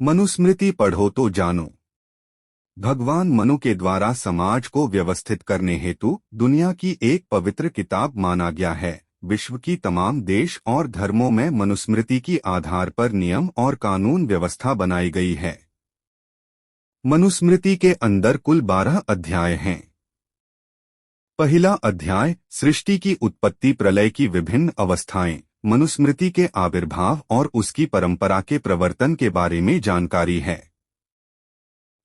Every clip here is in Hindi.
मनुस्मृति पढ़ो तो जानो। भगवान मनु के द्वारा समाज को व्यवस्थित करने हेतु दुनिया की एक पवित्र किताब माना गया है। विश्व की तमाम देश और धर्मों में मनुस्मृति की आधार पर नियम और कानून व्यवस्था बनाई गई है। मनुस्मृति के अंदर कुल 12 अध्याय हैं। पहला अध्याय सृष्टि की उत्पत्ति, प्रलय की विभिन्न अवस्थाएं, मनुस्मृति के आविर्भाव और उसकी परंपरा के प्रवर्तन के बारे में जानकारी है।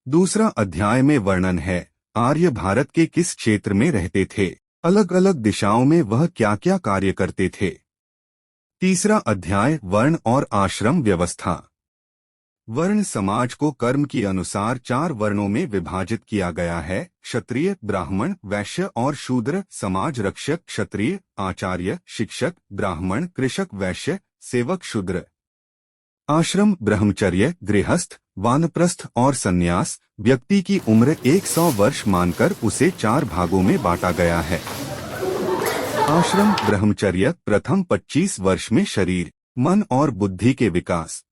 दूसरा अध्याय में वर्णन है आर्य भारत के किस क्षेत्र में रहते थे, अलग अलग दिशाओं में वह क्या क्या कार्य करते थे। तीसरा अध्याय वर्ण और आश्रम व्यवस्था। वर्ण समाज को कर्म के अनुसार 4 वर्णों में विभाजित किया गया है। क्षत्रिय, ब्राह्मण, वैश्य और शूद्र। समाज रक्षक क्षत्रिय, आचार्य, शिक्षक ब्राह्मण, कृषक वैश्य, सेवक शूद्र। आश्रम ब्रह्मचर्य, गृहस्थ, वानप्रस्थ और सन्यास। व्यक्ति की उम्र 100 वर्ष मानकर उसे 4 भागों में बांटा गया है। आश्रम ब्रह्मचर्य प्रथम 25 वर्ष में शरीर, मन और बुद्धि के विकास।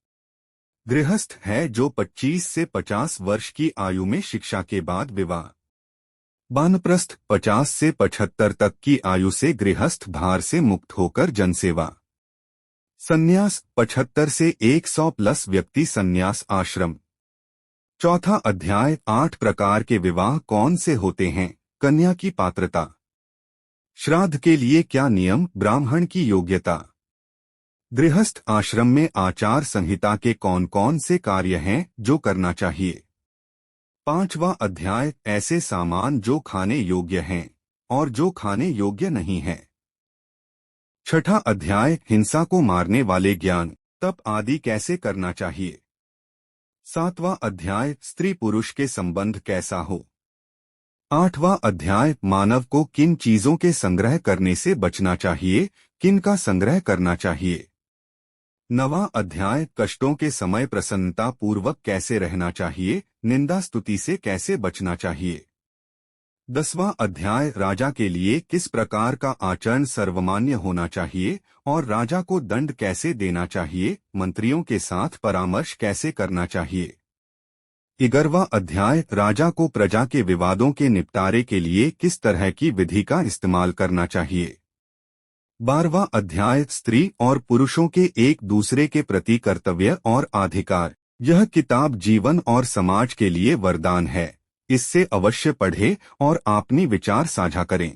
गृहस्थ है जो 25 से 50 वर्ष की आयु में शिक्षा के बाद विवाह। वानप्रस्थ 50 से 75 तक की आयु से गृहस्थ भार से मुक्त होकर जनसेवा। सन्यास 75 से 100 प्लस व्यक्ति सन्यास आश्रम। चौथा अध्याय 8 प्रकार के विवाह कौन से होते हैं, कन्या की पात्रता। श्राद्ध के लिए क्या नियम, ब्राह्मण की योग्यता। गृहस्थ आश्रम में आचार संहिता के कौन कौन से कार्य हैं जो करना चाहिए। पांचवा अध्याय ऐसे सामान जो खाने योग्य हैं और जो खाने योग्य नहीं हैं। छठा अध्याय हिंसा को मारने वाले ज्ञान, तप आदि कैसे करना चाहिए। सातवां अध्याय स्त्री पुरुष के संबंध कैसा हो। आठवां अध्याय मानव को किन चीजों के संग्रह करने से बचना चाहिए, किन का संग्रह करना चाहिए। नवां अध्याय कष्टों के समय प्रसन्नता पूर्वक कैसे रहना चाहिए, निंदा स्तुति से कैसे बचना चाहिए। 10वां अध्याय राजा के लिए किस प्रकार का आचरण सर्वमान्य होना चाहिए और राजा को दंड कैसे देना चाहिए, मंत्रियों के साथ परामर्श कैसे करना चाहिए। 11वां अध्याय राजा को प्रजा के विवादों के निपटारे के लिए किस तरह की विधि का इस्तेमाल करना चाहिए। 12वां अध्याय स्त्री और पुरुषों के एक दूसरे के प्रति कर्तव्य और अधिकार। यह किताब जीवन और समाज के लिए वरदान है। इससे अवश्य पढ़ें और अपनी विचार साझा करें।